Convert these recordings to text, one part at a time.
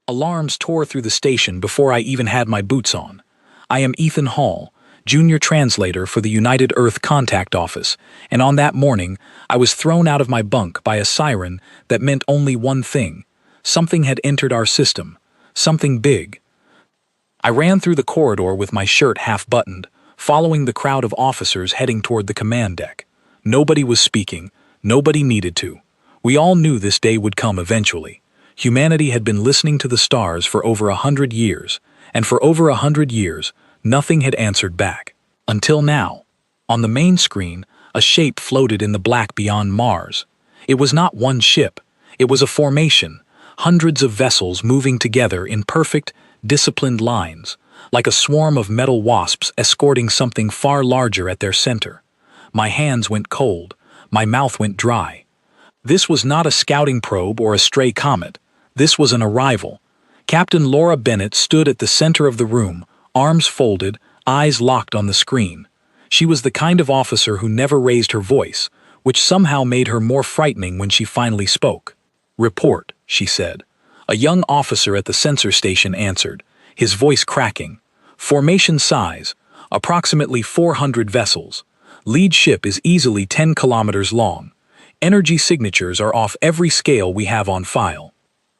Alarms tore through the station before I even had my boots on. I am Ethan Hall, junior translator for the United Earth Contact Office, and on that morning, I was thrown out of my bunk by a siren that meant only one thing. Something had entered our system. Something big. I ran through the corridor with my shirt half-buttoned, following the crowd of officers heading toward the command deck. Nobody was speaking. Nobody needed to. We all knew this day would come eventually. Humanity had been listening to the stars for over 100 years, and for over 100 years, nothing had answered back. Until now. On the main screen, a shape floated in the black beyond Mars. It was not one ship. It was a formation, hundreds of vessels moving together in perfect, disciplined lines, like a swarm of metal wasps escorting something far larger at their center. My hands went cold. My mouth went dry. This was not a scouting probe or a stray comet. This was an arrival. Captain Laura Bennett stood at the center of the room, arms folded, eyes locked on the screen. She was the kind of officer who never raised her voice, which somehow made her more frightening when she finally spoke. "Report," she said. A young officer at the sensor station answered, his voice cracking. "Formation size, approximately 400 vessels. Lead ship is easily 10 kilometers long. Energy signatures are off every scale we have on file."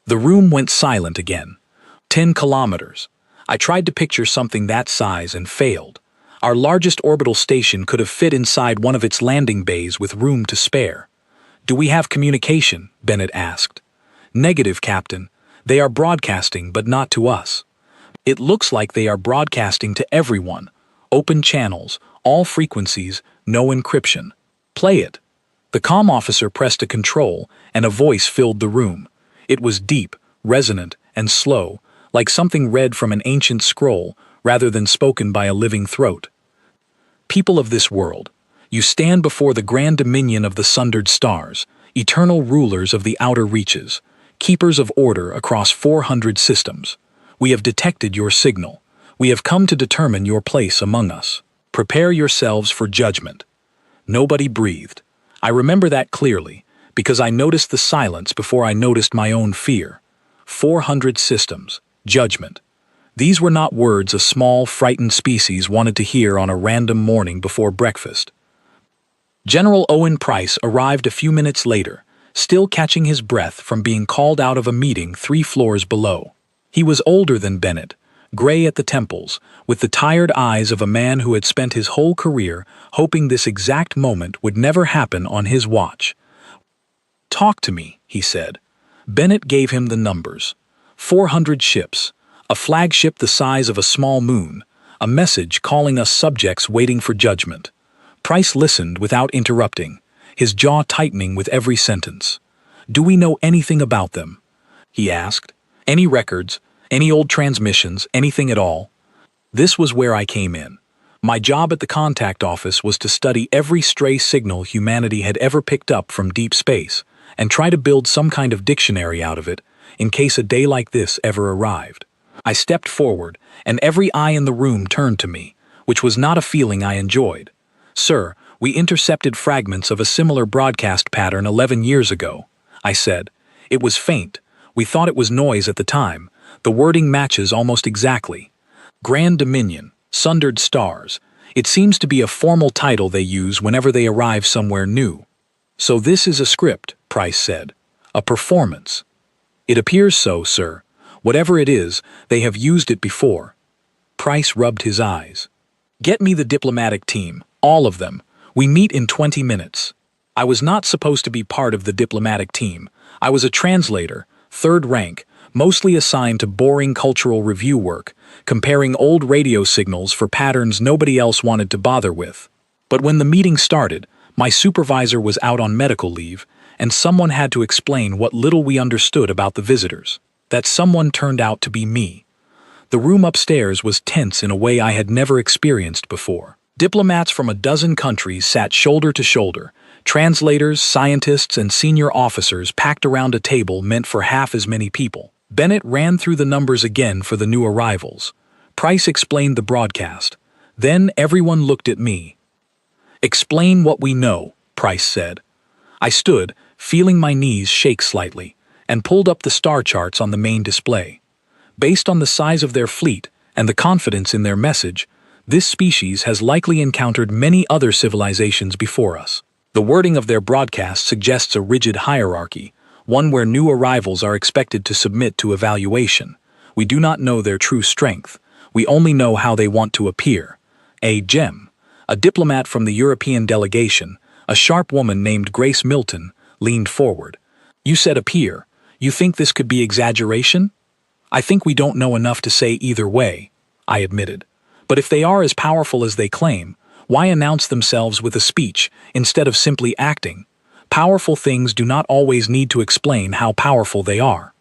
The room went silent again. 10 kilometers. I tried to picture something that size and failed. Our largest orbital station could have fit inside one of its landing bays with room to spare. "Do we have communication?" Bennett asked. "Negative, Captain. They are broadcasting, but not to us." "It looks like they are broadcasting to everyone. Open channels, all frequencies, no encryption. Play it." The comm officer pressed a control, and a voice filled the room. It was deep, resonant, and slow, like something read from an ancient scroll rather than spoken by a living throat. "People of this world, you stand before the grand dominion of the sundered stars, eternal rulers of the outer reaches, keepers of order across 400 systems. We have detected your signal. We have come to determine your place among us. Prepare yourselves for judgment." Nobody breathed. I remember that clearly, because I noticed the silence before I noticed my own fear. 400 systems. Judgment. These were not words a small, frightened species wanted to hear on a random morning before breakfast. General Owen Price arrived a few minutes later, still catching his breath from being called out of a meeting 3 floors below. He was older than Bennett, gray at the temples, with the tired eyes of a man who had spent his whole career hoping this exact moment would never happen on his watch. "Talk to me," he said. Bennett gave him the numbers. 400 ships, a flagship the size of a small moon, a message calling us subjects waiting for judgment. Price listened without interrupting, his jaw tightening with every sentence. "Do we know anything about them?" he asked. "Any records, any old transmissions, anything at all?" This was where I came in. My job at the contact office was to study every stray signal humanity had ever picked up from deep space and try to build some kind of dictionary out of it in case a day like this ever arrived. I stepped forward, and every eye in the room turned to me, which was not a feeling I enjoyed. "Sir, we intercepted fragments of a similar broadcast pattern 11 years ago," I said. "It was faint. We thought it was noise at the time. The wording matches almost exactly. Grand Dominion, Sundered Stars. It seems to be a formal title they use whenever they arrive somewhere new." "So this is a script," Price said. "A performance." "It appears so, sir. Whatever it is, they have used it before." Price rubbed his eyes. "Get me the diplomatic team, all of them. We meet in 20 minutes. I was not supposed to be part of the diplomatic team. I was a translator, 3rd rank, mostly assigned to boring cultural review work, comparing old radio signals for patterns nobody else wanted to bother with. But when the meeting started, my supervisor was out on medical leave, and someone had to explain what little we understood about the visitors. That someone turned out to be me. The room upstairs was tense in a way I had never experienced before. Diplomats from a dozen countries sat shoulder to shoulder. Translators, scientists, and senior officers packed around a table meant for half as many people. Bennett ran through the numbers again for the new arrivals. Price explained the broadcast. Then everyone looked at me. "Explain what we know," Price said. I stood, feeling my knees shake slightly, and pulled up the star charts on the main display. Based on the size of their fleet and the confidence in their message, this species has likely encountered many other civilizations before us. The wording of their broadcast suggests a rigid hierarchy, one where new arrivals are expected to submit to evaluation. We do not know their true strength. We only know how they want to appear. A gem, a diplomat from the European delegation, a sharp woman named Grace Milton, leaned forward. You said appear. You think this could be exaggeration? I think we don't know enough to say either way, I admitted. But if they are as powerful as they claim, why announce themselves with a speech instead of simply acting? Powerful things do not always need to explain how powerful they are.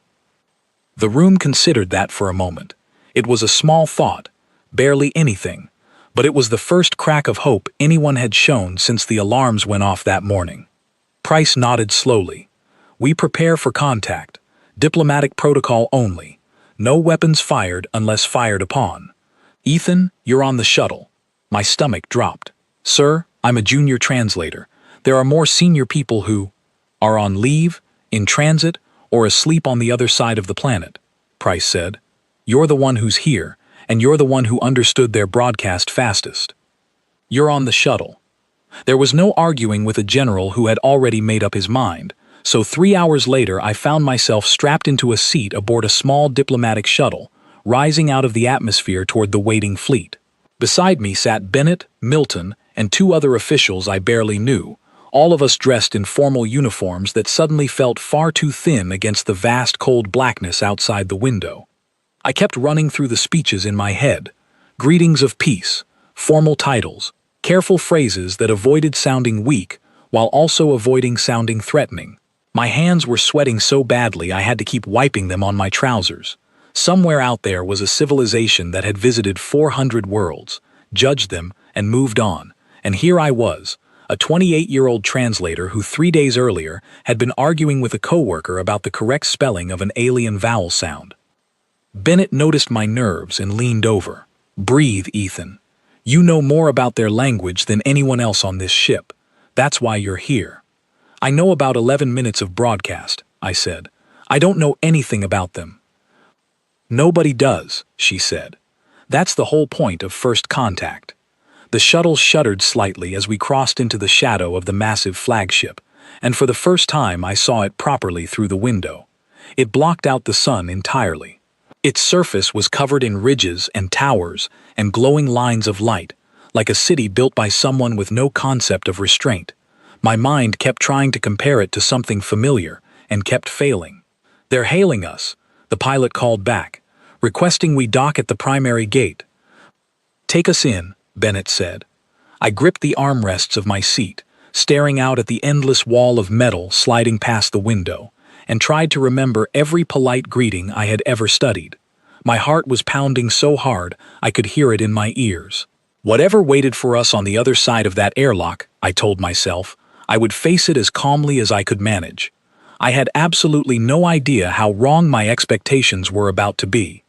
The room considered that for a moment. It was a small thought, barely anything, but it was the first crack of hope anyone had shown since the alarms went off that morning. Price nodded slowly. We prepare for contact. Diplomatic protocol only. No weapons fired unless fired upon. Ethan, you're on the shuttle. My stomach dropped. Sir, I'm a junior translator. There are more senior people who are on leave, in transit, or asleep on the other side of the planet, Price said. You're the one who's here, and you're the one who understood their broadcast fastest. You're on the shuttle. There was no arguing with a general who had already made up his mind, so 3 hours later I found myself strapped into a seat aboard a small diplomatic shuttle, rising out of the atmosphere toward the waiting fleet. Beside me sat Bennett, Milton, and 2 other officials I barely knew, all of us dressed in formal uniforms that suddenly felt far too thin against the vast cold blackness outside the window. I kept running through the speeches in my head. Greetings of peace, formal titles, careful phrases that avoided sounding weak while also avoiding sounding threatening. My hands were sweating so badly I had to keep wiping them on my trousers. Somewhere out there was a civilization that had visited 400 worlds, judged them, and moved on. And here I was, a 28-year-old translator who 3 days earlier had been arguing with a coworker about the correct spelling of an alien vowel sound. Bennett noticed my nerves and leaned over. Breathe, Ethan. You know more about their language than anyone else on this ship. That's why you're here. I know about 11 minutes of broadcast, I said. I don't know anything about them. Nobody does, she said. That's the whole point of first contact. The shuttle shuddered slightly as we crossed into the shadow of the massive flagship, and for the first time I saw it properly through the window. It blocked out the sun entirely. Its surface was covered in ridges and towers and glowing lines of light, like a city built by someone with no concept of restraint. My mind kept trying to compare it to something familiar and kept failing. They're hailing us, the pilot called back, requesting we dock at the primary gate. Take us in, Bennett said. I gripped the armrests of my seat, staring out at the endless wall of metal sliding past the window, and tried to remember every polite greeting I had ever studied. My heart was pounding so hard I could hear it in my ears. Whatever waited for us on the other side of that airlock, I told myself, I would face it as calmly as I could manage. I had absolutely no idea how wrong my expectations were about to be.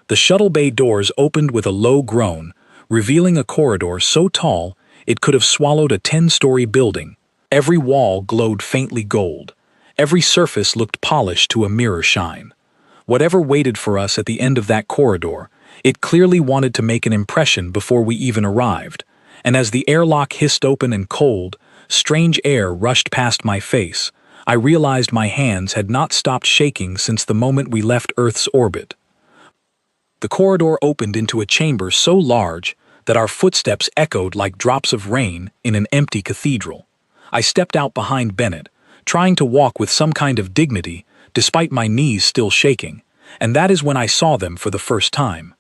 The shuttle bay doors opened with a low groan, revealing a corridor so tall it could have swallowed a 10-story building. Every wall glowed faintly gold. Every surface looked polished to a mirror shine. Whatever waited for us at the end of that corridor, it clearly wanted to make an impression before we even arrived, and as the airlock hissed open and cold, strange air rushed past my face, I realized my hands had not stopped shaking since the moment we left Earth's orbit. The corridor opened into a chamber so large that our footsteps echoed like drops of rain in an empty cathedral. I stepped out behind Bennett, trying to walk with some kind of dignity despite my knees still shaking, and that is when I saw them for the first time.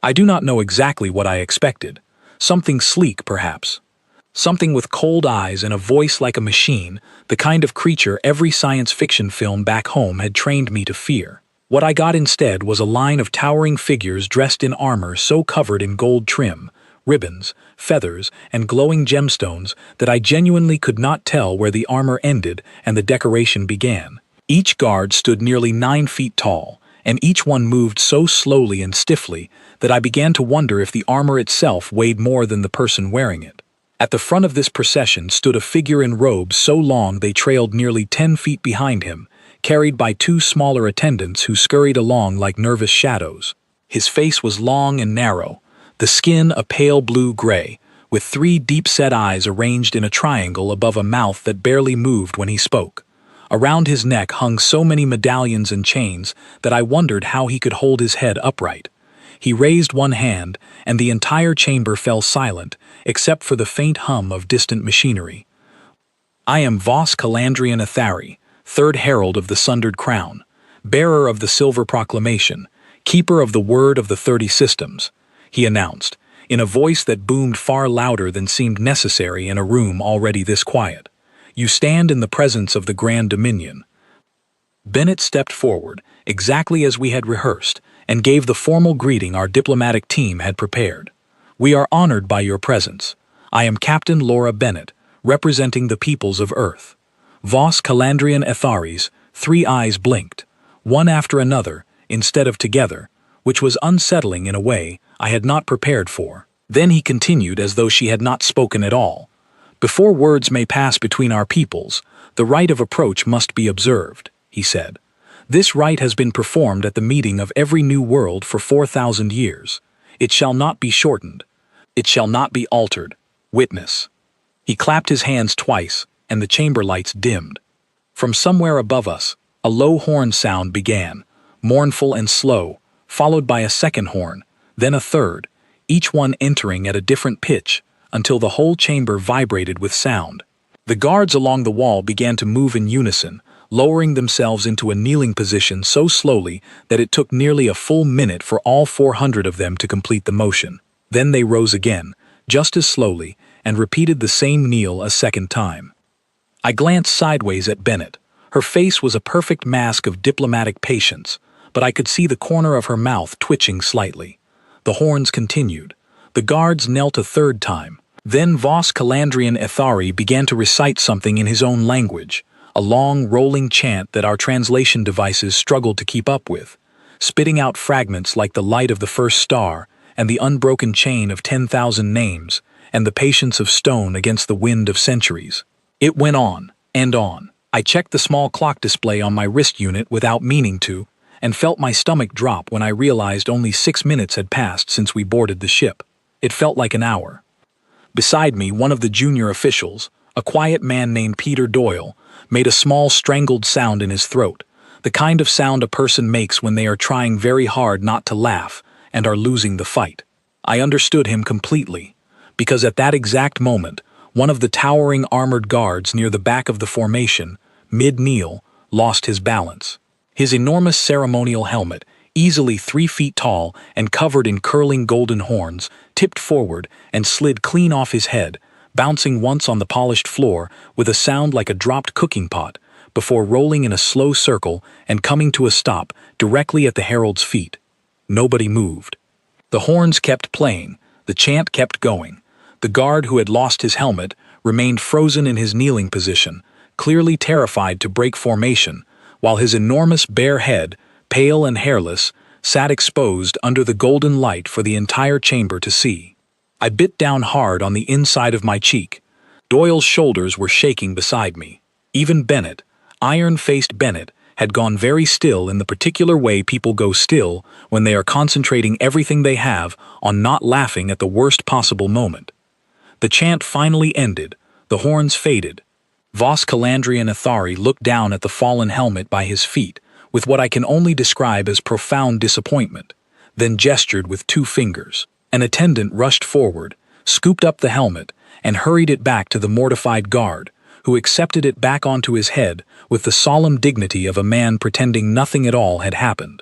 I do not know exactly what I expected. Something sleek, perhaps. Something with cold eyes and a voice like a machine, the kind of creature every science fiction film back home had trained me to fear. What I got instead was a line of towering figures dressed in armor so covered in gold trim, ribbons, feathers, and glowing gemstones that I genuinely could not tell where the armor ended and the decoration began. Each guard stood nearly 9 feet tall, and each one moved so slowly and stiffly that I began to wonder if the armor itself weighed more than the person wearing it. At the front of this procession stood a figure in robes so long they trailed nearly 10 feet behind him, carried by two smaller attendants who scurried along like nervous shadows. His face was long and narrow, the skin a pale blue-gray, with three deep-set eyes arranged in a triangle above a mouth that barely moved when he spoke. Around his neck hung so many medallions and chains that I wondered how he could hold his head upright. He raised one hand, and the entire chamber fell silent, except for the faint hum of distant machinery. "I am Vos Calandrian Athari, third herald of the Sundered Crown, bearer of the Silver Proclamation, keeper of the word of the 30 systems," he announced, in a voice that boomed far louder than seemed necessary in a room already this quiet. "You stand in the presence of the Grand Dominion." Bennett stepped forward, exactly as we had rehearsed, and gave the formal greeting our diplomatic team had prepared. "We are honored by your presence. I am Captain Laura Bennett, representing the peoples of Earth." Vos Calandrian Athari's 3 eyes blinked, one after another, instead of together, which was unsettling in a way I had not prepared for. Then he continued as though she had not spoken at all. "Before words may pass between our peoples, the rite of approach must be observed," he said. "This rite has been performed at the meeting of every new world for 4,000 years. It shall not be shortened. It shall not be altered. Witness." He clapped his hands twice, and the chamber lights dimmed. From somewhere above us, a low horn sound began, mournful and slow, followed by a second horn, then a third, each one entering at a different pitch, until the whole chamber vibrated with sound. The guards along the wall began to move in unison, lowering themselves into a kneeling position so slowly that it took nearly a full minute for all 400 of them to complete the motion. Then they rose again, just as slowly, and repeated the same kneel a second time. I glanced sideways at Bennett. Her face was a perfect mask of diplomatic patience, but I could see the corner of her mouth twitching slightly. The horns continued. The guards knelt a third time. Then Vos Calandrian Athari began to recite something in his own language, a long, rolling chant that our translation devices struggled to keep up with, spitting out fragments like the light of the first star and the unbroken chain of 10,000 names and the patience of stone against the wind of centuries. It went on and on. I checked the small clock display on my wrist unit without meaning to, and felt my stomach drop when I realized only 6 minutes had passed since we boarded the ship. It felt like an hour. Beside me, one of the junior officials, a quiet man named Peter Doyle, made a small strangled sound in his throat, the kind of sound a person makes when they are trying very hard not to laugh and are losing the fight. I understood him completely, because at that exact moment, one of the towering armored guards near the back of the formation, mid-kneel, lost his balance. His enormous ceremonial helmet, easily 3 feet tall and covered in curling golden horns, tipped forward and slid clean off his head, bouncing once on the polished floor with a sound like a dropped cooking pot, before rolling in a slow circle and coming to a stop directly at the herald's feet. Nobody moved. The horns kept playing, the chant kept going. The guard who had lost his helmet remained frozen in his kneeling position, clearly terrified to break formation, while his enormous bare head, pale and hairless, sat exposed under the golden light for the entire chamber to see. I bit down hard on the inside of my cheek. Doyle's shoulders were shaking beside me. Even Bennett, iron-faced Bennett, had gone very still in the particular way people go still when they are concentrating everything they have on not laughing at the worst possible moment. The chant finally ended, the horns faded. Vos Calandrian Athari looked down at the fallen helmet by his feet, with what I can only describe as profound disappointment, then gestured with 2 fingers. An attendant rushed forward, scooped up the helmet, and hurried it back to the mortified guard, who accepted it back onto his head with the solemn dignity of a man pretending nothing at all had happened.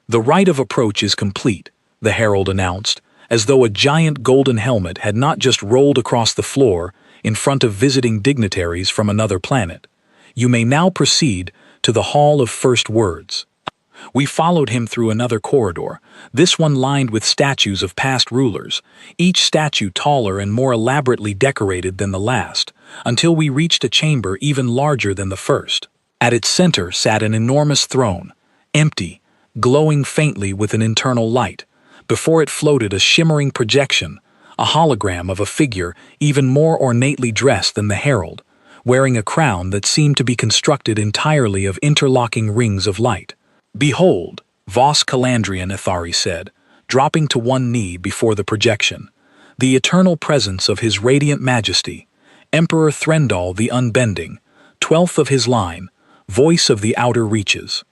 "The rite of approach is complete," the herald announced, as though a giant golden helmet had not just rolled across the floor in front of visiting dignitaries from another planet. "You may now proceed to the Hall of First Words." We followed him through another corridor, this one lined with statues of past rulers, each statue taller and more elaborately decorated than the last, until we reached a chamber even larger than the first. At its center sat an enormous throne, empty, glowing faintly with an internal light. Before it floated a shimmering projection, a hologram of a figure even more ornately dressed than the herald, wearing a crown that seemed to be constructed entirely of interlocking rings of light. "Behold," Vos Calandrian Ithari said, dropping to one knee before the projection, "the eternal presence of his radiant majesty, Emperor Threndal the Unbending, 12th of his line, voice of the outer reaches."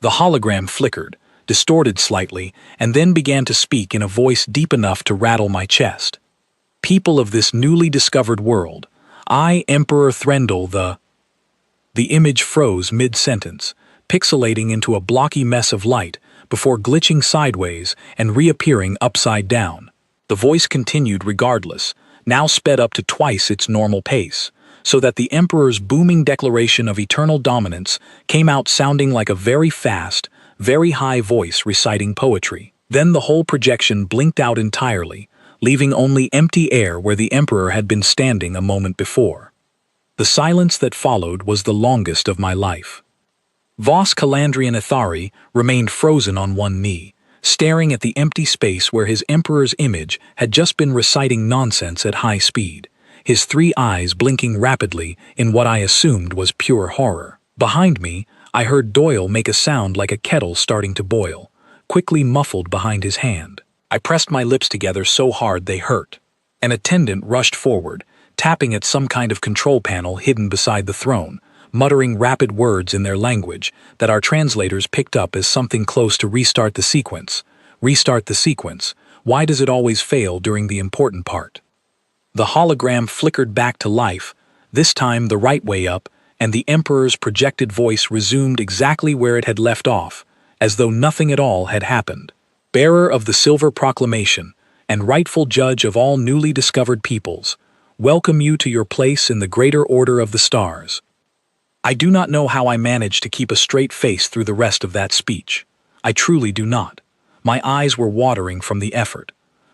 The hologram flickered, distorted slightly, and then began to speak in a voice deep enough to rattle my chest. "People of this newly discovered world, I, Emperor Threndal The image froze mid-sentence, pixelating into a blocky mess of light before glitching sideways and reappearing upside down. The voice continued regardless, now sped up to twice its normal pace, so that the Emperor's booming declaration of eternal dominance came out sounding like a very fast, very high voice reciting poetry. Then the whole projection blinked out entirely, leaving only empty air where the Emperor had been standing a moment before. The silence that followed was the longest of my life. Vos Calandrian Ithari remained frozen on one knee, staring at the empty space where his Emperor's image had just been reciting nonsense at high speed, his three eyes blinking rapidly in what I assumed was pure horror. Behind me, I heard Doyle make a sound like a kettle starting to boil, quickly muffled behind his hand. I pressed my lips together so hard they hurt. An attendant rushed forward, tapping at some kind of control panel hidden beside the throne, muttering rapid words in their language that our translators picked up as something close to "restart the sequence." Restart the sequence. Why does it always fail during the important part? The hologram flickered back to life, this time the right way up, and the Emperor's projected voice resumed exactly where it had left off, as though nothing at all had happened. "Bearer of the Silver Proclamation, and rightful judge of all newly discovered peoples, welcome you to your place in the greater order of the stars." I do not know how I managed to keep a straight face through the rest of that speech. I truly do not. My eyes were watering from the effort.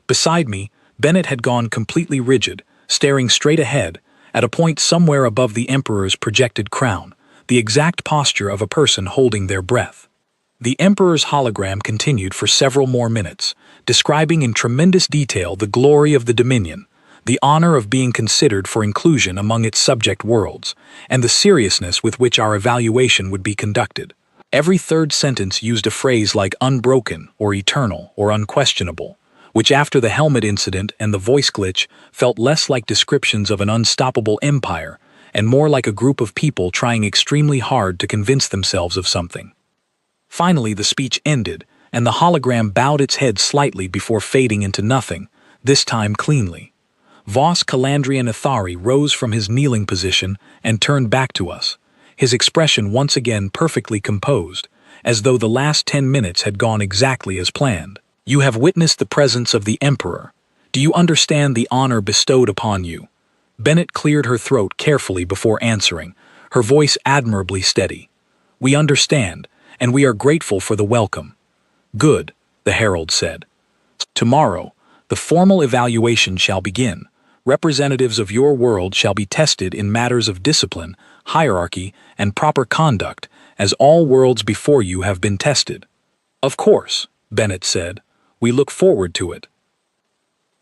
Beside me, Bennett had gone completely rigid, staring straight ahead, at a point somewhere above the Emperor's projected crown, the exact posture of a person holding their breath. The Emperor's hologram continued for several more minutes, describing in tremendous detail the glory of the Dominion, the honor of being considered for inclusion among its subject worlds, and the seriousness with which our evaluation would be conducted. Every third sentence used a phrase like unbroken or eternal or unquestionable, which after the helmet incident and the voice glitch felt less like descriptions of an unstoppable empire and more like a group of people trying extremely hard to convince themselves of something. Finally, the speech ended, and the hologram bowed its head slightly before fading into nothing, this time cleanly. Vos Calandrian Ithari rose from his kneeling position and turned back to us, his expression once again perfectly composed, as though the last 10 minutes had gone exactly as planned. "You have witnessed the presence of the Emperor. Do you understand the honor bestowed upon you?" Bennett cleared her throat carefully before answering, her voice admirably steady. "We understand, and we are grateful for the welcome." "Good," the herald said. "Tomorrow, the formal evaluation shall begin. Representatives of your world shall be tested in matters of discipline, hierarchy, and proper conduct, as all worlds before you have been tested." "Of course," Bennett said. "We look forward to it."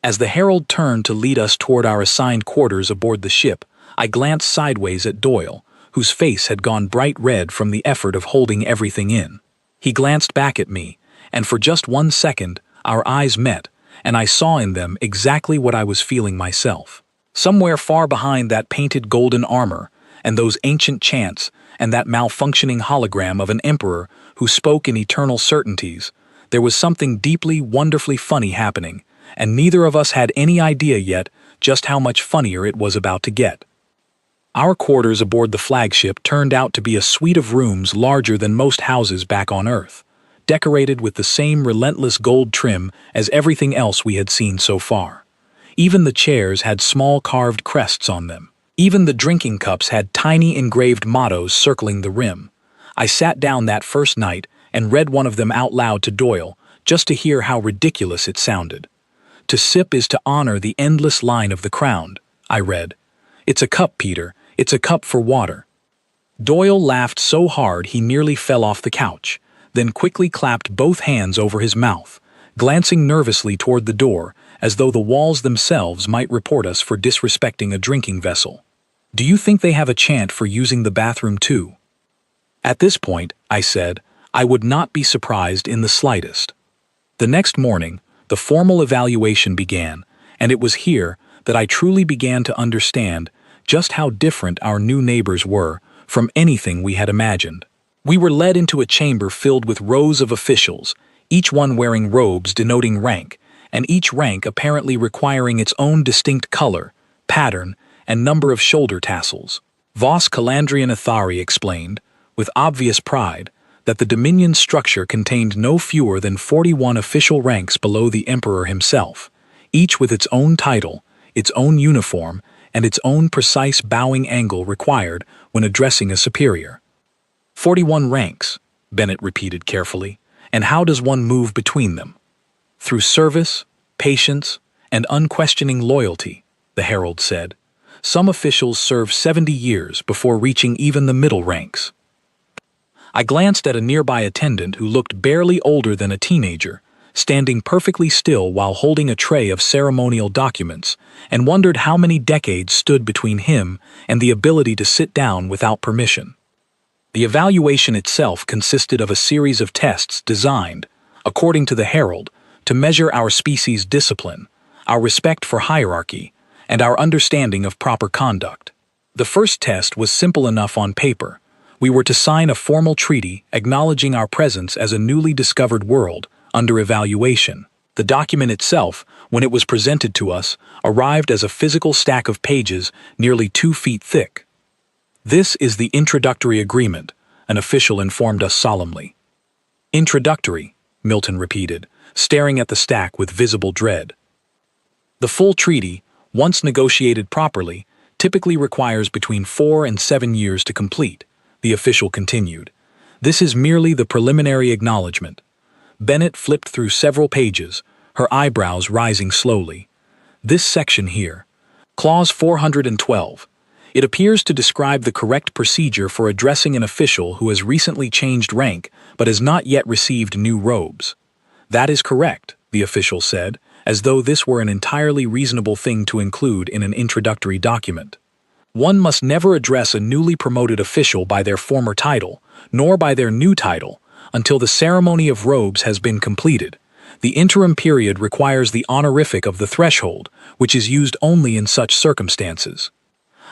As the herald turned to lead us toward our assigned quarters aboard the ship, I glanced sideways at Doyle, whose face had gone bright red from the effort of holding everything in. He glanced back at me, and for just 1 second, our eyes met, and I saw in them exactly what I was feeling myself. Somewhere far behind that painted golden armor, and those ancient chants, and that malfunctioning hologram of an emperor who spoke in eternal certainties, there was something deeply, wonderfully funny happening, and neither of us had any idea yet just how much funnier it was about to get. Our quarters aboard the flagship turned out to be a suite of rooms larger than most houses back on Earth, decorated with the same relentless gold trim as everything else we had seen so far. Even the chairs had small carved crests on them. Even the drinking cups had tiny engraved mottos circling the rim. I sat down that first night and read one of them out loud to Doyle, just to hear how ridiculous it sounded. "To sip is to honor the endless line of the crown," I read. "It's a cup, Peter. It's a cup for water." Doyle laughed so hard he nearly fell off the couch, then quickly clapped both hands over his mouth, glancing nervously toward the door, as though the walls themselves might report us for disrespecting a drinking vessel. Do you think they have a chant for using the bathroom too? At this point, I said, I would not be surprised in the slightest. The next morning, the formal evaluation began, and it was here that I truly began to understand just how different our new neighbors were from anything we had imagined. We were led into a chamber filled with rows of officials, each one wearing robes denoting rank, and each rank apparently requiring its own distinct color, pattern, and number of shoulder tassels. Vos Calandrian Athari explained, with obvious pride, that the Dominion structure contained no fewer than 41 official ranks below the Emperor himself, each with its own title, its own uniform, and its own precise bowing angle required when addressing a superior. 41 ranks, Bennett repeated carefully, and how does one move between them? Through service, patience, and unquestioning loyalty, the herald said. Some officials serve 70 years before reaching even the middle ranks. I glanced at a nearby attendant who looked barely older than a teenager, standing perfectly still while holding a tray of ceremonial documents, and wondered how many decades stood between him and the ability to sit down without permission. The evaluation itself consisted of a series of tests designed, according to the Herald, to measure our species' discipline, our respect for hierarchy, and our understanding of proper conduct. The first test was simple enough on paper. We were to sign a formal treaty acknowledging our presence as a newly discovered world under evaluation. The document itself, when it was presented to us, arrived as a physical stack of pages nearly 2 feet thick. This is the introductory agreement, an official informed us solemnly. Introductory, Milton repeated, staring at the stack with visible dread. The full treaty, once negotiated properly, typically requires between 4 and 7 years to complete, the official continued. This is merely the preliminary acknowledgement. Bennett flipped through several pages, her eyebrows rising slowly. This section here, Clause 412, it appears to describe the correct procedure for addressing an official who has recently changed rank but has not yet received new robes. That is correct, the official said, as though this were an entirely reasonable thing to include in an introductory document. One must never address a newly promoted official by their former title, nor by their new title, until the ceremony of robes has been completed. The interim period requires the honorific of the threshold, which is used only in such circumstances.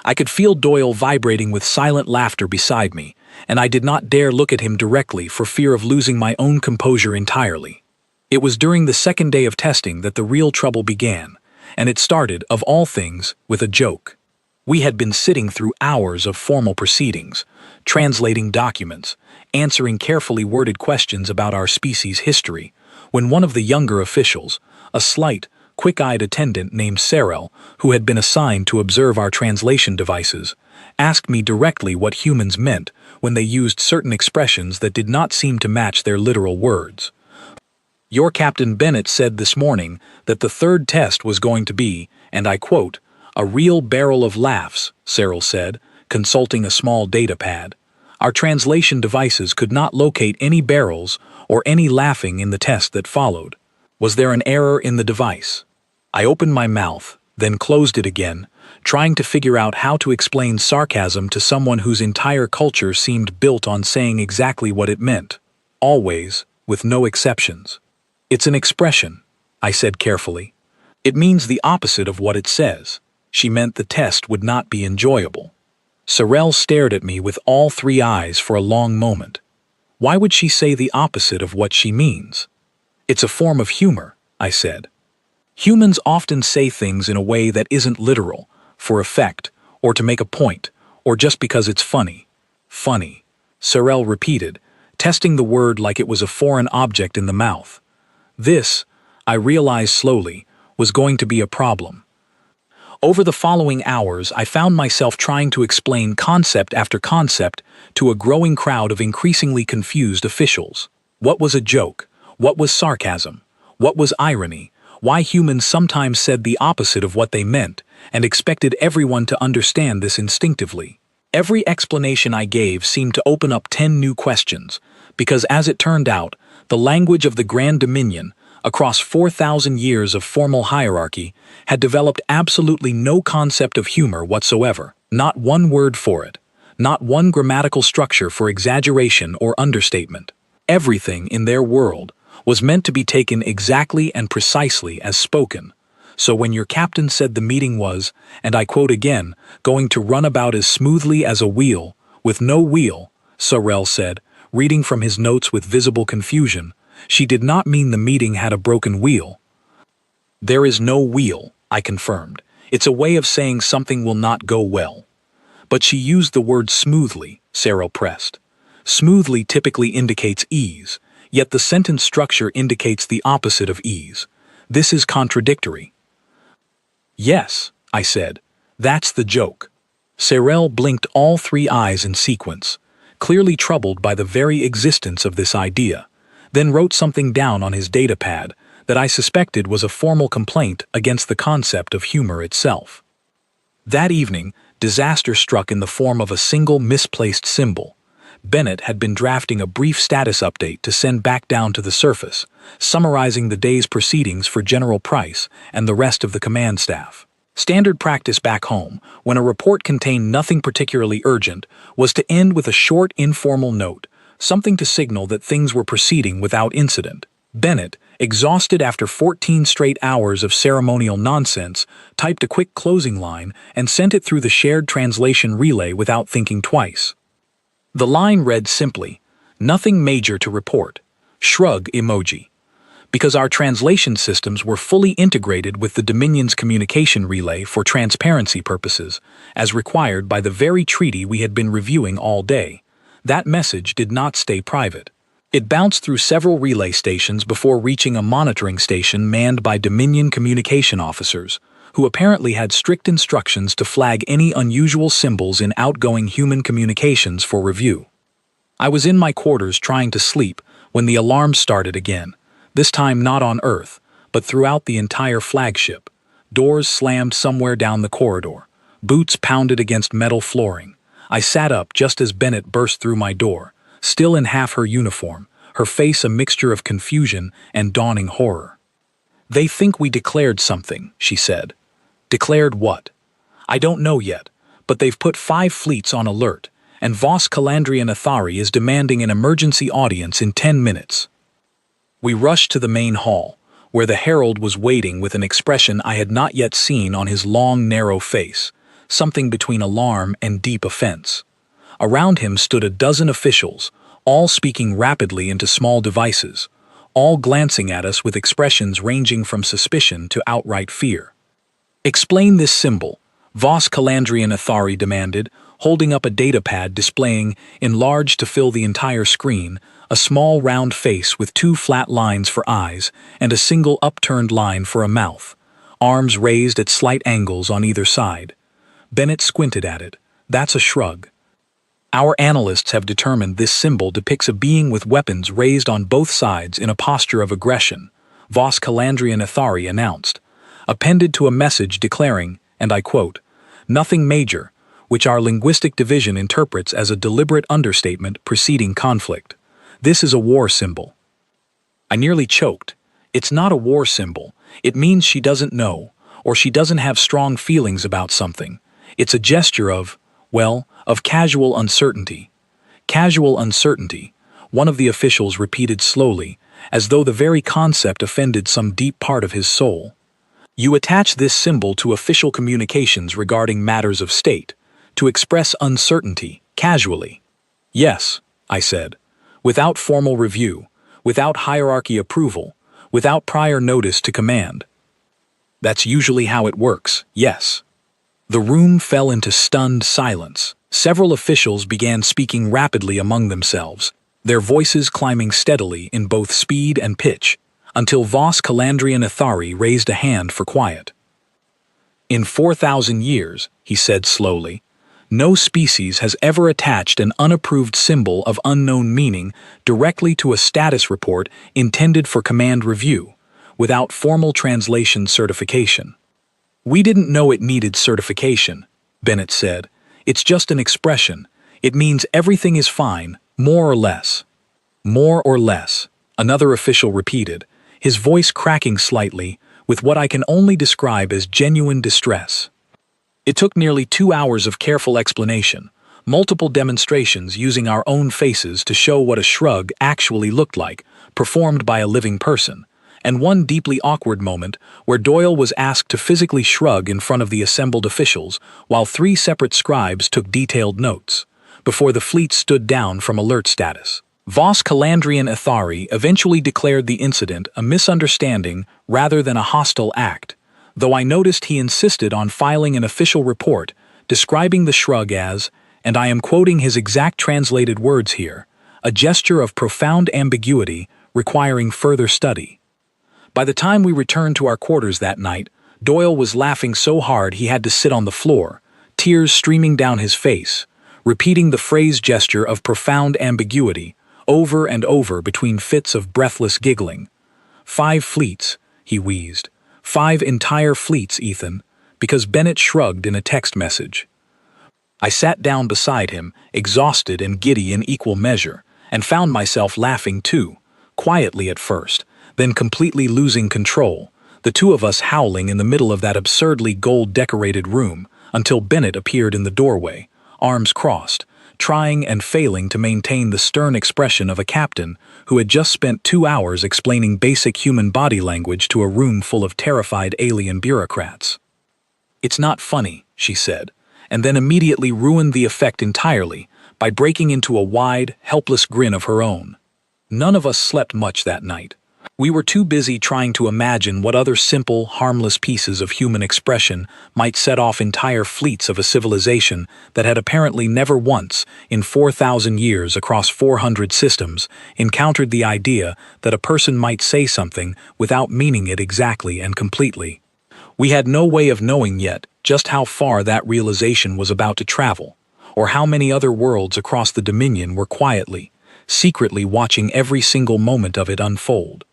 I could feel Doyle vibrating with silent laughter beside me, and I did not dare look at him directly for fear of losing my own composure entirely. It was during the second day of testing that the real trouble began, and it started, of all things, with a joke. We had been sitting through hours of formal proceedings, translating documents, answering carefully worded questions about our species' history, when one of the younger officials, a slight, quick-eyed attendant named Sarel, who had been assigned to observe our translation devices, asked me directly what humans meant when they used certain expressions that did not seem to match their literal words. Your Captain Bennett said this morning that the third test was going to be, and I quote, a real barrel of laughs, Sarel said, consulting a small data pad. Our translation devices could not locate any barrels or any laughing in the test that followed. Was there an error in the device? I opened my mouth, then closed it again, trying to figure out how to explain sarcasm to someone whose entire culture seemed built on saying exactly what it meant. Always, with no exceptions. It's an expression, I said carefully. It means the opposite of what it says. She meant the test would not be enjoyable. Sarel stared at me with all 3 eyes for a long moment. Why would she say the opposite of what she means? It's a form of humor, I said. Humans often say things in a way that isn't literal, for effect, or to make a point, or just because it's funny. Funny, Sarel repeated, testing the word like it was a foreign object in the mouth. This, I realized slowly, was going to be a problem. Over the following hours, I found myself trying to explain concept after concept to a growing crowd of increasingly confused officials. What was a joke? What was sarcasm? What was irony? Why humans sometimes said the opposite of what they meant, and expected everyone to understand this instinctively. Every explanation I gave seemed to open up 10 new questions, because as it turned out, the language of the Grand Dominion, across 4,000 years of formal hierarchy, had developed absolutely no concept of humor whatsoever, not one word for it, not one grammatical structure for exaggeration or understatement. Everything in their world was meant to be taken exactly and precisely as spoken. So when your captain said the meeting was, and I quote again, going to run about as smoothly as a wheel, with no wheel, Sorel said, reading from his notes with visible confusion, she did not mean the meeting had a broken wheel. There is no wheel, I confirmed. It's a way of saying something will not go well. But she used the word smoothly, Sorel pressed. Smoothly typically indicates ease, yet the sentence structure indicates the opposite of ease. This is contradictory. Yes, I said. That's the joke. Sorel blinked all three eyes in sequence, clearly troubled by the very existence of this idea, then wrote something down on his datapad that I suspected was a formal complaint against the concept of humor itself. That evening, disaster struck in the form of a single misplaced symbol. Bennett had been drafting a brief status update to send back down to the surface, summarizing the day's proceedings for General Price and the rest of the command staff. Standard practice back home, when a report contained nothing particularly urgent, was to end with a short, informal note, something to signal that things were proceeding without incident. Bennett, exhausted after 14 straight hours of ceremonial nonsense, typed a quick closing line and sent it through the shared translation relay without thinking twice. The line read simply, "Nothing major to report. Shrug emoji." Because our translation systems were fully integrated with the Dominion's communication relay for transparency purposes, as required by the very treaty we had been reviewing all day, that message did not stay private. It bounced through several relay stations before reaching a monitoring station manned by Dominion communication officers, who apparently had strict instructions to flag any unusual symbols in outgoing human communications for review. I was in my quarters trying to sleep when the alarm started again, this time not on Earth, but throughout the entire flagship. Doors slammed somewhere down the corridor. Boots pounded against metal flooring. I sat up just as Bennett burst through my door, still in half her uniform, her face a mixture of confusion and dawning horror. "They think we declared something," she said. "Declared what?" "I don't know yet, but they've put 5 fleets on alert, and Vos Calandrian Athari is demanding an emergency audience in 10 minutes. We rushed to the main hall, where the herald was waiting with an expression I had not yet seen on his long, narrow face, something between alarm and deep offense. Around him stood a dozen officials, all speaking rapidly into small devices, all glancing at us with expressions ranging from suspicion to outright fear. "Explain this symbol," Vos Calandrian Athari demanded, holding up a datapad displaying, enlarged to fill the entire screen, a small round face with 2 flat lines for eyes and a single upturned line for a mouth, arms raised at slight angles on either side. Bennett squinted at it. "That's a shrug. Our analysts have determined this symbol depicts a being with weapons raised on both sides in a posture of aggression," Vos Calandrian Athari announced, appended to a message declaring, and I quote, "Nothing major," which our linguistic division interprets as a deliberate understatement preceding conflict. "This is a war symbol." I nearly choked. It's not a war symbol. It means she doesn't know, or she doesn't have strong feelings about something. It's a gesture of, well, of casual uncertainty. Casual uncertainty, one of the officials repeated slowly, as though the very concept offended some deep part of his soul. "You attach this symbol to official communications regarding matters of state, to express uncertainty, casually." "Yes," I said, "without formal review, without hierarchy approval, without prior notice to command." "That's usually how it works, yes." The room fell into stunned silence. Several officials began speaking rapidly among themselves, their voices climbing steadily in both speed and pitch, until Vos Calandrian Athari raised a hand for quiet. "In 4,000 years," he said slowly, "no species has ever attached an unapproved symbol of unknown meaning directly to a status report intended for command review, without formal translation certification." "We didn't know it needed certification," Bennett said. "It's just an expression. It means everything is fine, more or less." "More or less," another official repeated. his voice cracking slightly, with what I can only describe as genuine distress. It took nearly 2 hours of careful explanation, multiple demonstrations using our own faces to show what a shrug actually looked like, performed by a living person, and one deeply awkward moment where Doyle was asked to physically shrug in front of the assembled officials while 3 separate scribes took detailed notes, before the fleet stood down from alert status. Vos Calandrian Ithari eventually declared the incident a misunderstanding rather than a hostile act, though I noticed he insisted on filing an official report describing the shrug as, and I am quoting his exact translated words here, a gesture of profound ambiguity requiring further study. By the time we returned to our quarters that night, Doyle was laughing so hard he had to sit on the floor, tears streaming down his face, repeating the phrase gesture of profound ambiguity over and over between fits of breathless giggling. 5 fleets, he wheezed. 5 entire fleets, Ethan, because Bennett shrugged in a text message. I sat down beside him, exhausted and giddy in equal measure, and found myself laughing too, quietly at first, then completely losing control, the 2 of us howling in the middle of that absurdly gold-decorated room until Bennett appeared in the doorway, arms crossed, trying and failing to maintain the stern expression of a captain who had just spent 2 hours explaining basic human body language to a room full of terrified alien bureaucrats. "It's not funny," she said, and then immediately ruined the effect entirely by breaking into a wide, helpless grin of her own. None of us slept much that night. We were too busy trying to imagine what other simple, harmless pieces of human expression might set off entire fleets of a civilization that had apparently never once, in 4,000 years across 400 systems, encountered the idea that a person might say something without meaning it exactly and completely. We had no way of knowing yet just how far that realization was about to travel, or how many other worlds across the Dominion were quietly, secretly watching every single moment of it unfold.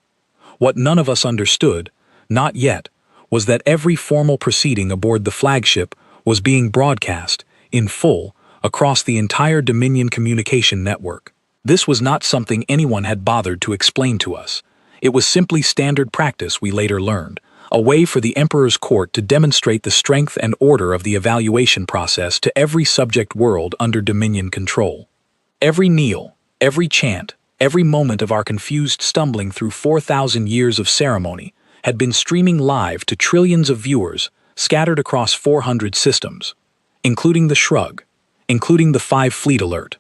What none of us understood, not yet, was that every formal proceeding aboard the flagship was being broadcast, in full, across the entire Dominion communication network. This was not something anyone had bothered to explain to us. It was simply standard practice, we later learned, a way for the Emperor's court to demonstrate the strength and order of the evaluation process to every subject world under Dominion control. Every kneel, every chant, every moment of our confused stumbling through 4,000 years of ceremony had been streaming live to trillions of viewers scattered across 400 systems, including the shrug, including the 5 fleet alert,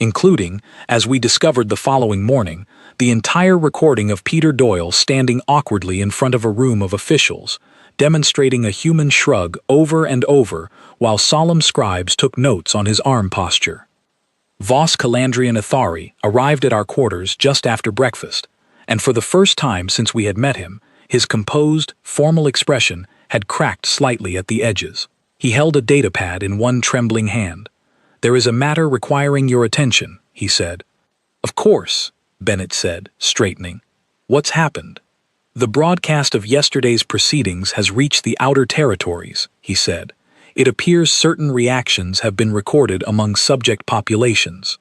including, as we discovered the following morning, the entire recording of Peter Doyle standing awkwardly in front of a room of officials, demonstrating a human shrug over and over while solemn scribes took notes on his arm posture. Vos Calandrian Ithari arrived at our quarters just after breakfast, and for the first time since we had met him, his composed, formal expression had cracked slightly at the edges. He held a datapad in one trembling hand. "There is a matter requiring your attention," he said. "Of course," Bennett said, straightening. "What's happened?" "The broadcast of yesterday's proceedings has reached the outer territories," he said. "It appears certain reactions have been recorded among subject populations."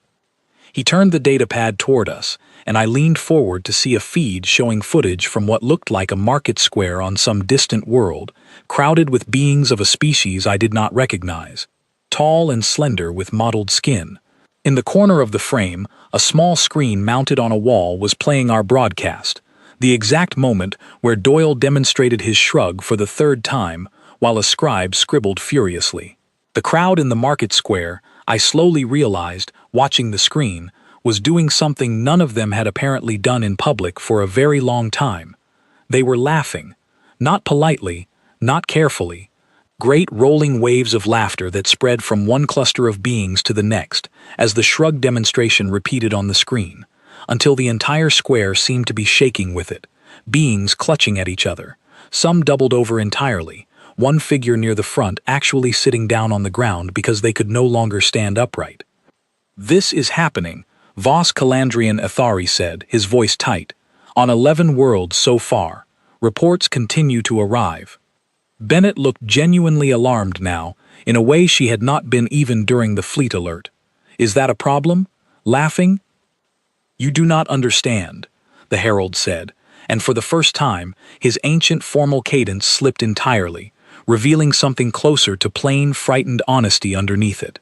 He turned the datapad toward us, and I leaned forward to see a feed showing footage from what looked like a market square on some distant world, crowded with beings of a species I did not recognize, tall and slender with mottled skin. In the corner of the frame, a small screen mounted on a wall was playing our broadcast, the exact moment where Doyle demonstrated his shrug for the 3rd time, while a scribe scribbled furiously. The crowd in the market square, I slowly realized, watching the screen, was doing something none of them had apparently done in public for a very long time. They were laughing, not politely, not carefully, great rolling waves of laughter that spread from one cluster of beings to the next, as the shrug demonstration repeated on the screen, until the entire square seemed to be shaking with it, beings clutching at each other, some doubled over entirely, one figure near the front actually sitting down on the ground because they could no longer stand upright. "This is happening," Vos Calandrian Ithari said, his voice tight. "On 11 worlds so far. Reports continue to arrive." Bennett looked genuinely alarmed now, in a way she had not been even during the fleet alert. "Is that a problem? Laughing?" "You do not understand," the herald said, and for the first time, his ancient formal cadence slipped entirely, revealing something closer to plain, frightened honesty underneath it.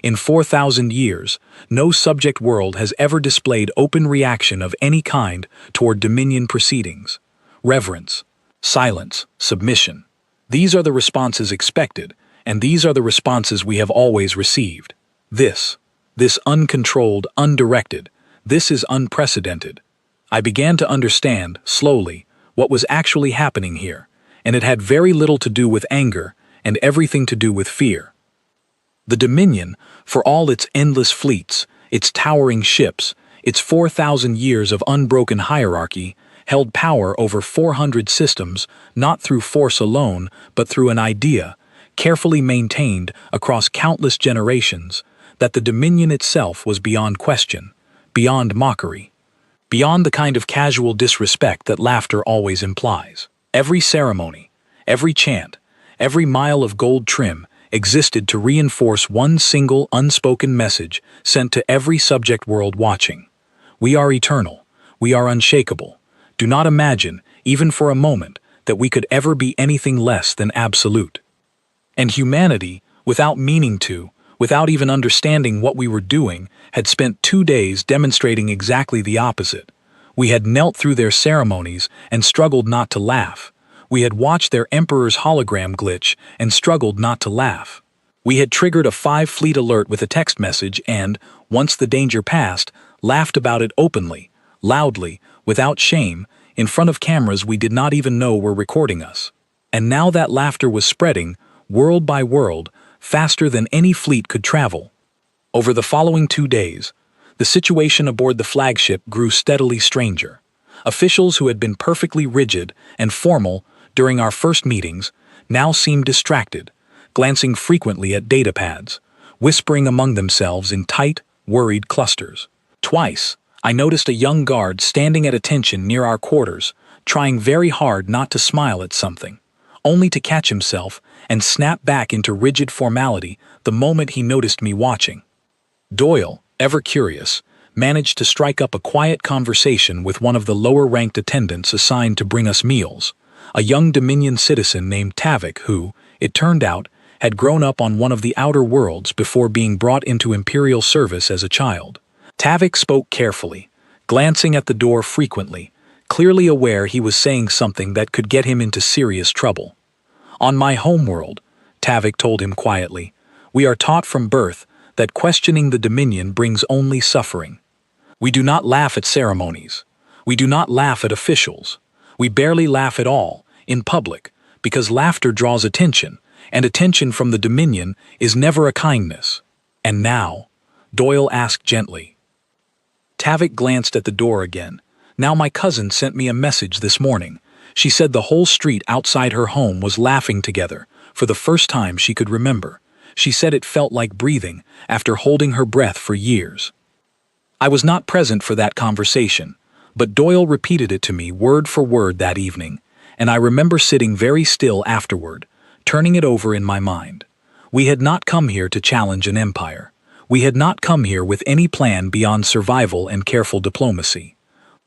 In 4,000 years, no subject world has ever displayed open reaction of any kind toward Dominion proceedings. Reverence, silence, submission. These are the responses expected, and these are the responses we have always received. This uncontrolled, undirected, this is unprecedented. I began to understand, slowly, what was actually happening here, and it had very little to do with anger and everything to do with fear. The Dominion, for all its endless fleets, its towering ships, its 4,000 years of unbroken hierarchy, held power over 400 systems, not through force alone, but through an idea, carefully maintained across countless generations, that the Dominion itself was beyond question, beyond mockery, beyond the kind of casual disrespect that laughter always implies. Every ceremony, every chant, every mile of gold trim existed to reinforce one single unspoken message sent to every subject world watching. We are eternal. We are unshakable. Do not imagine, even for a moment, that we could ever be anything less than absolute. And humanity, without meaning to, without even understanding what we were doing, had spent 2 days demonstrating exactly the opposite. We had knelt through their ceremonies and struggled not to laugh. We had watched their emperor's hologram glitch and struggled not to laugh. We had triggered a 5-fleet alert with a text message and, once the danger passed, laughed about it openly, loudly, without shame, in front of cameras we did not even know were recording us. And now that laughter was spreading, world by world, faster than any fleet could travel. Over the following 2 days, the situation aboard the flagship grew steadily stranger. Officials who had been perfectly rigid and formal during our first meetings now seemed distracted, glancing frequently at data pads, whispering among themselves in tight, worried clusters. Twice, I noticed a young guard standing at attention near our quarters, trying very hard not to smile at something, only to catch himself and snap back into rigid formality the moment he noticed me watching. Doyle, ever curious, managed to strike up a quiet conversation with one of the lower-ranked attendants assigned to bring us meals, a young Dominion citizen named Tavik who, it turned out, had grown up on one of the outer worlds before being brought into Imperial service as a child. Tavik spoke carefully, glancing at the door frequently, clearly aware he was saying something that could get him into serious trouble. On my homeworld, Tavik told him quietly, we are taught from birth that questioning the Dominion brings only suffering. We do not laugh at ceremonies. We do not laugh at officials. We barely laugh at all, in public, because laughter draws attention, and attention from the Dominion is never a kindness. And now, Doyle asked gently. Tavik glanced at the door again. Now my cousin sent me a message this morning. She said the whole street outside her home was laughing together, for the first time she could remember. She said it felt like breathing after holding her breath for years. I was not present for that conversation, but Doyle repeated it to me word for word that evening, and I remember sitting very still afterward, turning it over in my mind. We had not come here to challenge an empire. We had not come here with any plan beyond survival and careful diplomacy.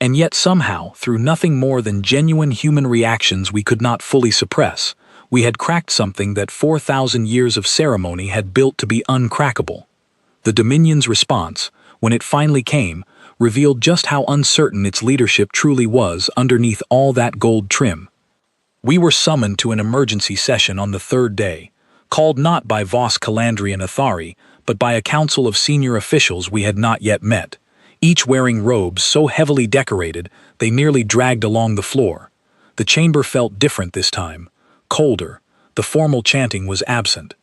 And yet somehow, through nothing more than genuine human reactions we could not fully suppress, we had cracked something that 4,000 years of ceremony had built to be uncrackable. The Dominion's response, when it finally came, revealed just how uncertain its leadership truly was underneath all that gold trim. We were summoned to an emergency session on the 3rd day, called not by Voss Calandri and Athari, but by a council of senior officials we had not yet met, each wearing robes so heavily decorated they nearly dragged along the floor. The chamber felt different this time, colder. The formal chanting was absent.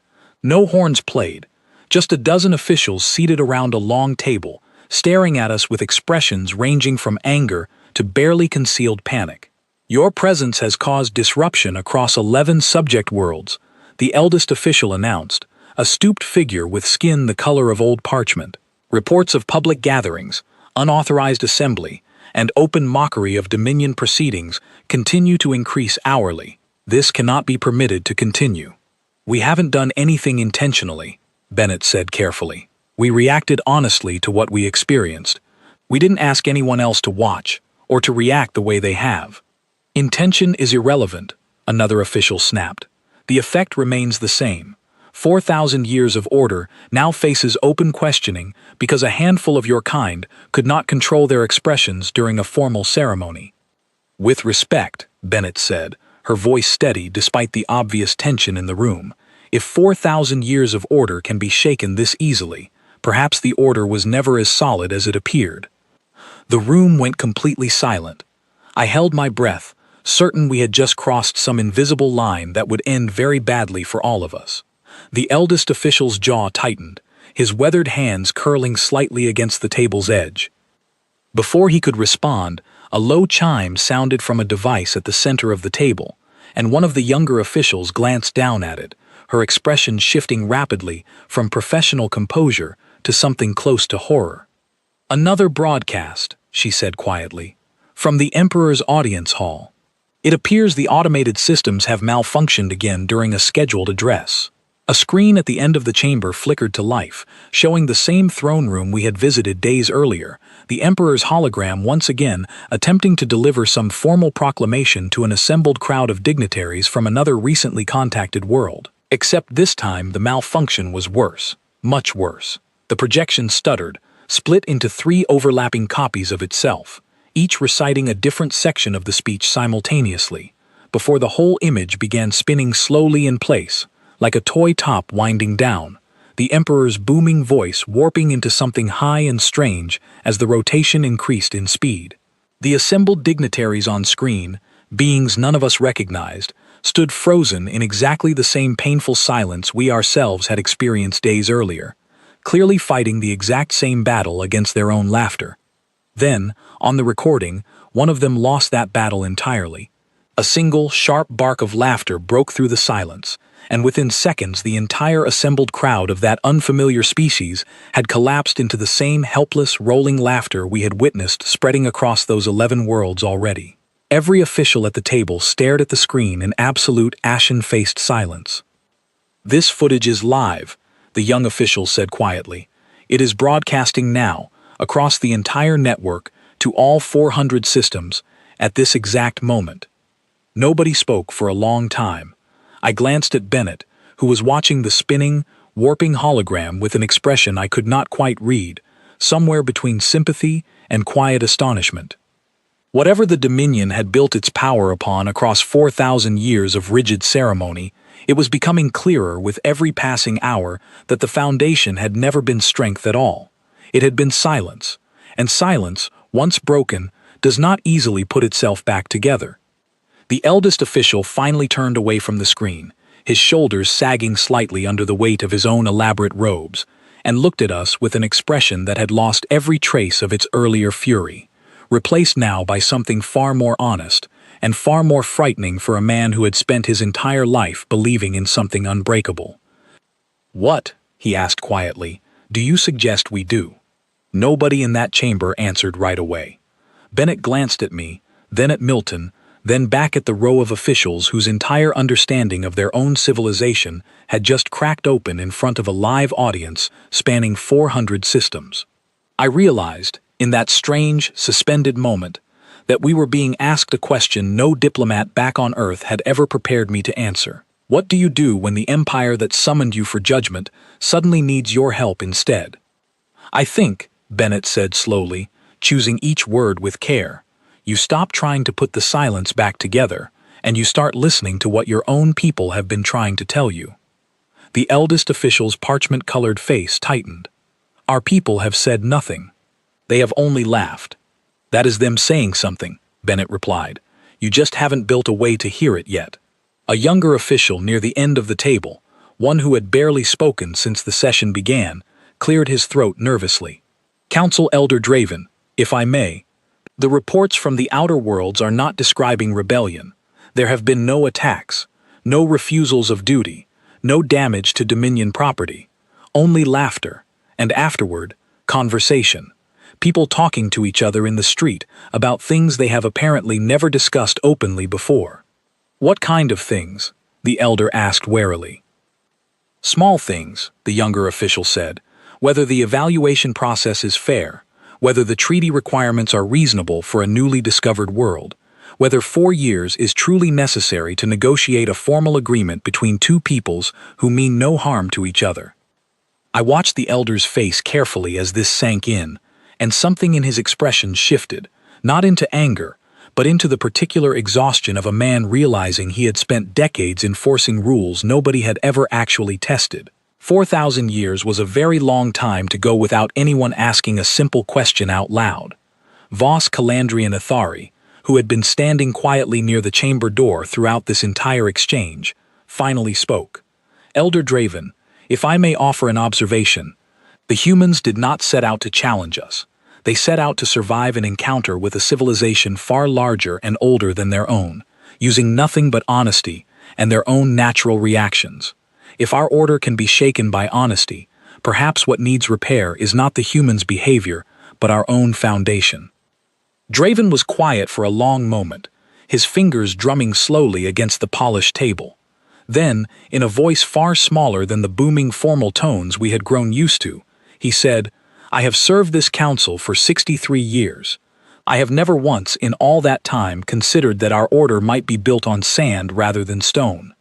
No horns played, just a dozen officials seated around a long table, staring at us with expressions ranging from anger to barely concealed panic. Your presence has caused disruption across 11 subject worlds, the eldest official announced, a stooped figure with skin the color of old parchment. Reports of public gatherings, unauthorized assembly, and open mockery of Dominion proceedings continue to increase hourly. This cannot be permitted to continue. We haven't done anything intentionally, Bennett said carefully. We reacted honestly to what we experienced. We didn't ask anyone else to watch or to react the way they have. Intention is irrelevant, another official snapped. The effect remains the same. 4,000 years of order now faces open questioning because a handful of your kind could not control their expressions during a formal ceremony. With respect, Bennett said, her voice steady despite the obvious tension in the room. If 4,000 years of order can be shaken this easily, perhaps the order was never as solid as it appeared. The room went completely silent. I held my breath, certain we had just crossed some invisible line that would end very badly for all of us. The eldest official's jaw tightened, his weathered hands curling slightly against the table's edge. Before he could respond, a low chime sounded from a device at the center of the table, and one of the younger officials glanced down at it, her expression shifting rapidly from professional composure to something close to horror. "Another broadcast," she said quietly, "from the Emperor's audience hall. It appears the automated systems have malfunctioned again during a scheduled address." A screen at the end of the chamber flickered to life, showing the same throne room we had visited days earlier, the Emperor's hologram once again attempting to deliver some formal proclamation to an assembled crowd of dignitaries from another recently contacted world. Except this time the malfunction was worse, much worse. The projection stuttered, split into 3 overlapping copies of itself, each reciting a different section of the speech simultaneously, before the whole image began spinning slowly in place, like a toy top winding down, the Emperor's booming voice warping into something high and strange as the rotation increased in speed. The assembled dignitaries on screen, beings none of us recognized, stood frozen in exactly the same painful silence we ourselves had experienced days earlier, clearly fighting the exact same battle against their own laughter. Then, on the recording, one of them lost that battle entirely. A single, sharp bark of laughter broke through the silence, and within seconds the entire assembled crowd of that unfamiliar species had collapsed into the same helpless, rolling laughter we had witnessed spreading across those 11 worlds already. Every official at the table stared at the screen in absolute ashen-faced silence. "This footage is live," the young official said quietly. "It is broadcasting now, across the entire network, to all 400 systems, at this exact moment." Nobody spoke for a long time. I glanced at Bennett, who was watching the spinning, warping hologram with an expression I could not quite read, somewhere between sympathy and quiet astonishment. Whatever the Dominion had built its power upon across 4,000 years of rigid ceremony, it was becoming clearer with every passing hour that the foundation had never been strength at all. It had been silence, and silence, once broken, does not easily put itself back together. The eldest official finally turned away from the screen, his shoulders sagging slightly under the weight of his own elaborate robes, and looked at us with an expression that had lost every trace of its earlier fury, replaced now by something far more honest and far more frightening for a man who had spent his entire life believing in something unbreakable. "What," he asked quietly, "do you suggest we do?" Nobody in that chamber answered right away. Bennett glanced at me, then at Milton, then back at the row of officials whose entire understanding of their own civilization had just cracked open in front of a live audience spanning 400 systems. I realized, in that strange, suspended moment, that we were being asked a question no diplomat back on Earth had ever prepared me to answer. What do you do when the empire that summoned you for judgment suddenly needs your help instead? "I think," Bennett said slowly, choosing each word with care, "you stop trying to put the silence back together, and you start listening to what your own people have been trying to tell you." The eldest official's parchment-colored face tightened. "Our people have said nothing. They have only laughed." "That is them saying something," Bennett replied. "You just haven't built a way to hear it yet." A younger official near the end of the table, one who had barely spoken since the session began, cleared his throat nervously. "Council Elder Draven, if I may, the reports from the outer worlds are not describing rebellion. There have been no attacks, no refusals of duty, no damage to Dominion property, only laughter, and afterward, conversation. People talking to each other in the street about things they have apparently never discussed openly before." "What kind of things?" the elder asked warily. "Small things," the younger official said. "Whether the evaluation process is fair, whether the treaty requirements are reasonable for a newly discovered world, whether 4 years is truly necessary to negotiate a formal agreement between two peoples who mean no harm to each other. I watched the elder's face carefully as this sank in, and something in his expression shifted, not into anger, but into the particular exhaustion of a man realizing he had spent decades enforcing rules nobody had ever actually tested. 4,000 years was a very long time to go without anyone asking a simple question out loud. Vos Calandrian Athari, who had been standing quietly near the chamber door throughout this entire exchange, finally spoke. Elder Draven, if I may offer an observation, the humans did not set out to challenge us. They set out to survive an encounter with a civilization far larger and older than their own, using nothing but honesty and their own natural reactions. If our order can be shaken by honesty, perhaps what needs repair is not the humans' behavior, but our own foundation. Draven was quiet for a long moment, his fingers drumming slowly against the polished table. Then, in a voice far smaller than the booming formal tones we had grown used to, he said, I have served this council for 63 years. I have never once in all that time considered that our order might be built on sand rather than stone.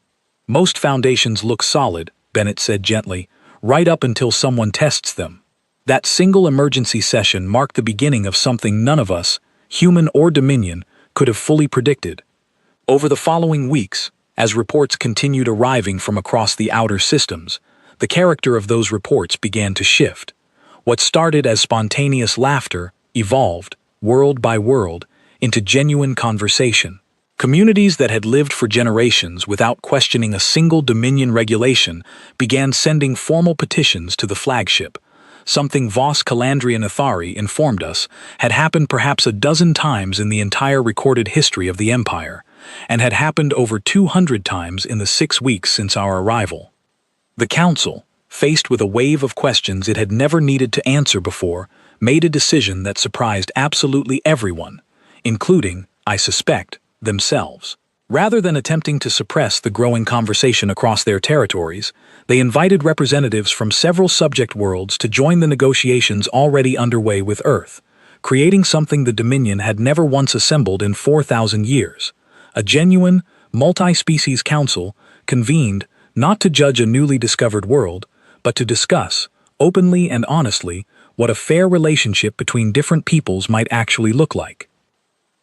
Most foundations look solid, Bennett said gently, right up until someone tests them. That single emergency session marked the beginning of something none of us, human or Dominion, could have fully predicted. Over the following weeks, as reports continued arriving from across the outer systems, the character of those reports began to shift. What started as spontaneous laughter evolved, world by world, into genuine conversation. Communities that had lived for generations without questioning a single Dominion regulation began sending formal petitions to the flagship. Something Vos Calandrian Athari informed us had happened perhaps a dozen times in the entire recorded history of the Empire, and had happened over 200 times in the 6 weeks since our arrival. The Council, faced with a wave of questions it had never needed to answer before, made a decision that surprised absolutely everyone, including, I suspect, themselves. Rather than attempting to suppress the growing conversation across their territories, they invited representatives from several subject worlds to join the negotiations already underway with Earth, creating something the Dominion had never once assembled in 4,000 years. A genuine, multi-species council convened not to judge a newly discovered world, but to discuss, openly and honestly, what a fair relationship between different peoples might actually look like.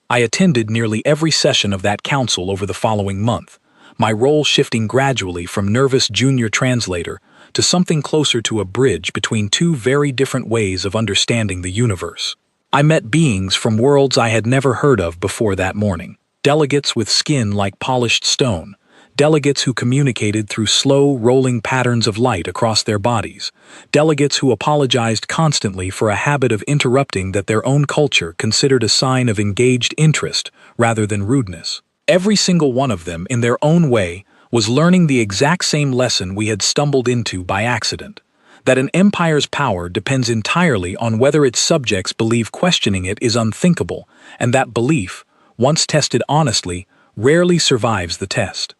I attended nearly every session of that council over the following month, my role shifting gradually from nervous junior translator to something closer to a bridge between two very different ways of understanding the universe. I met beings from worlds I had never heard of before that morning, delegates with skin like polished stone, delegates who communicated through slow, rolling patterns of light across their bodies, delegates who apologized constantly for a habit of interrupting that their own culture considered a sign of engaged interest rather than rudeness. Every single one of them, in their own way, was learning the exact same lesson we had stumbled into by accident, that an empire's power depends entirely on whether its subjects believe questioning it is unthinkable, and that belief, once tested honestly, rarely survives the test.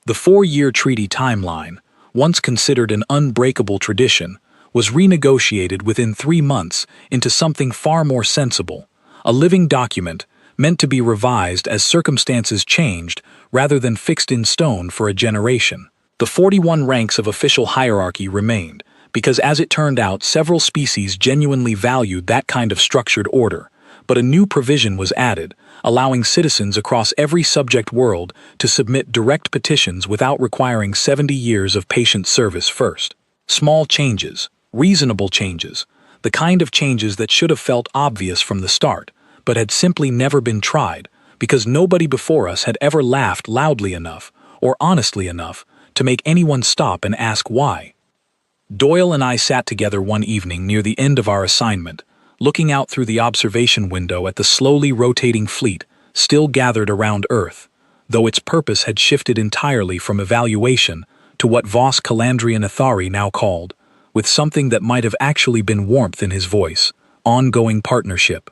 The 4-year treaty timeline, once considered an unbreakable tradition, was renegotiated within 3 months into something far more sensible, a living document meant to be revised as circumstances changed rather than fixed in stone for a generation. The 41 ranks of official hierarchy remained, because as it turned out, several species genuinely valued that kind of structured order, but a new provision was added, allowing citizens across every subject world to submit direct petitions without requiring 70 years of patient service first. Small changes, reasonable changes, the kind of changes that should have felt obvious from the start, but had simply never been tried, because nobody before us had ever laughed loudly enough, or honestly enough, to make anyone stop and ask why. Doyle and I sat together one evening near the end of our assignment, looking out through the observation window at the slowly rotating fleet still gathered around Earth, though its purpose had shifted entirely from evaluation to what Vos Calandrian Athari now called, with something that might have actually been warmth in his voice, ongoing partnership.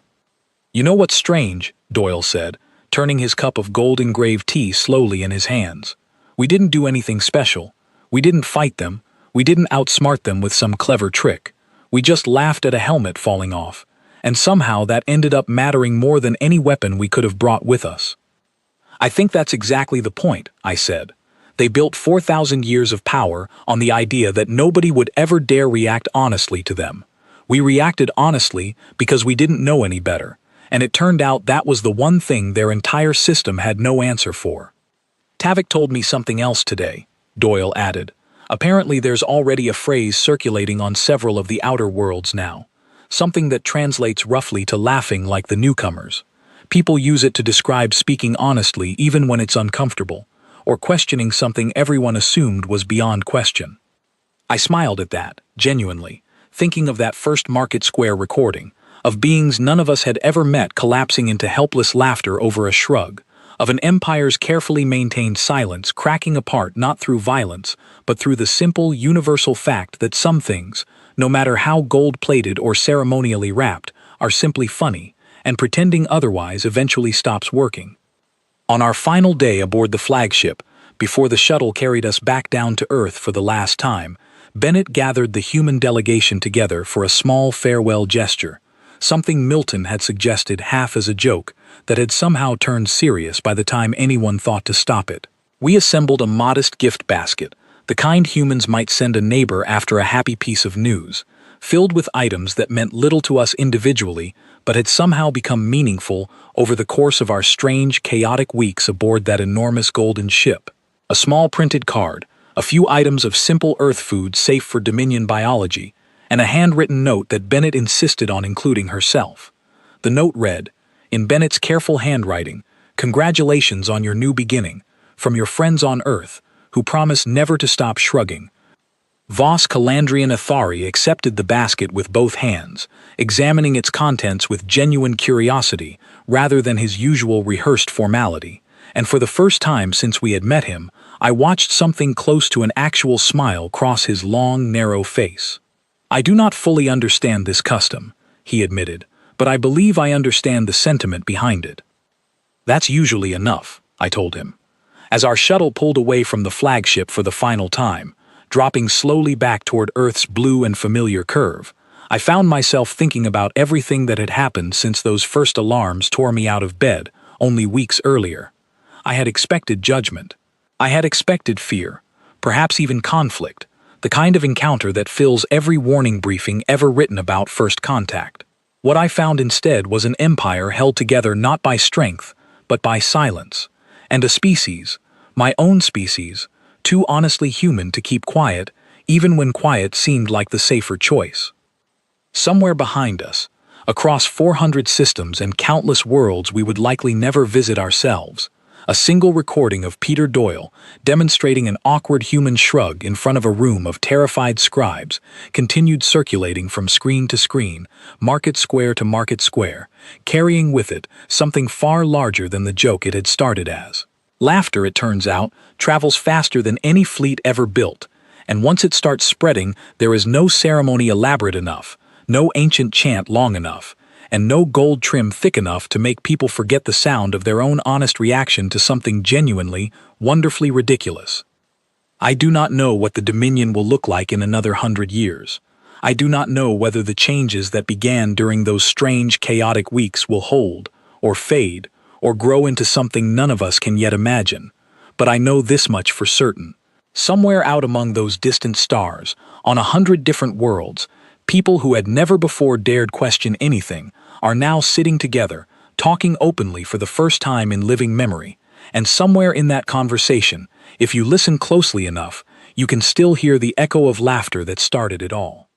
You know what's strange, Doyle said, turning his cup of gold-engraved tea slowly in his hands. We didn't do anything special. We didn't fight them. We didn't outsmart them with some clever trick. We just laughed at a helmet falling off, and somehow that ended up mattering more than any weapon we could have brought with us. I think that's exactly the point, I said. They built 4,000 years of power on the idea that nobody would ever dare react honestly to them. We reacted honestly because we didn't know any better, and it turned out that was the one thing their entire system had no answer for. Tavik told me something else today, Doyle added. Apparently there's already a phrase circulating on several of the outer worlds now, something that translates roughly to laughing like the newcomers. People use it to describe speaking honestly even when it's uncomfortable, or questioning something everyone assumed was beyond question. I smiled at that, genuinely, thinking of that first Market Square recording, of beings none of us had ever met collapsing into helpless laughter over a shrug, of an empire's carefully maintained silence cracking apart not through violence, but through the simple, universal fact that some things, no matter how gold-plated or ceremonially wrapped, are simply funny, and pretending otherwise eventually stops working. On our final day aboard the flagship, before the shuttle carried us back down to Earth for the last time, Bennett gathered the human delegation together for a small farewell gesture, something Milton had suggested half as a joke that had somehow turned serious by the time anyone thought to stop it. We assembled a modest gift basket, the kind humans might send a neighbor after a happy piece of news, filled with items that meant little to us individually but had somehow become meaningful over the course of our strange, chaotic weeks aboard that enormous golden ship. A small printed card, a few items of simple Earth food safe for Dominion biology, and a handwritten note that Bennett insisted on including herself. The note read, in Bennett's careful handwriting, "Congratulations on your new beginning, from your friends on Earth, who promise never to stop shrugging." Vos Calandrian Athari accepted the basket with both hands, examining its contents with genuine curiosity rather than his usual rehearsed formality, and for the first time since we had met him, I watched something close to an actual smile cross his long, narrow face. "I do not fully understand this custom," he admitted, "but I believe I understand the sentiment behind it." "That's usually enough," I told him. As our shuttle pulled away from the flagship for the final time, dropping slowly back toward Earth's blue and familiar curve, I found myself thinking about everything that had happened since those first alarms tore me out of bed only weeks earlier. I had expected judgment. I had expected fear, perhaps even conflict, the kind of encounter that fills every warning briefing ever written about First Contact. What I found instead was an empire held together not by strength, but by silence, and a species, my own species, too honestly human to keep quiet, even when quiet seemed like the safer choice. Somewhere behind us, across 400 systems and countless worlds we would likely never visit ourselves, a single recording of Peter Doyle, demonstrating an awkward human shrug in front of a room of terrified scribes, continued circulating from screen to screen, Market Square to Market Square, carrying with it something far larger than the joke it had started as. Laughter, it turns out, travels faster than any fleet ever built, and once it starts spreading, there is no ceremony elaborate enough, no ancient chant long enough, and no gold trim thick enough to make people forget the sound of their own honest reaction to something genuinely, wonderfully ridiculous. I do not know what the Dominion will look like in another 100 years. I do not know whether the changes that began during those strange, chaotic weeks will hold, or fade, or grow into something none of us can yet imagine. But I know this much for certain. Somewhere out among those distant stars, on 100 different worlds, people who had never before dared question anything are now sitting together, talking openly for the first time in living memory, and somewhere in that conversation, if you listen closely enough, you can still hear the echo of laughter that started it all.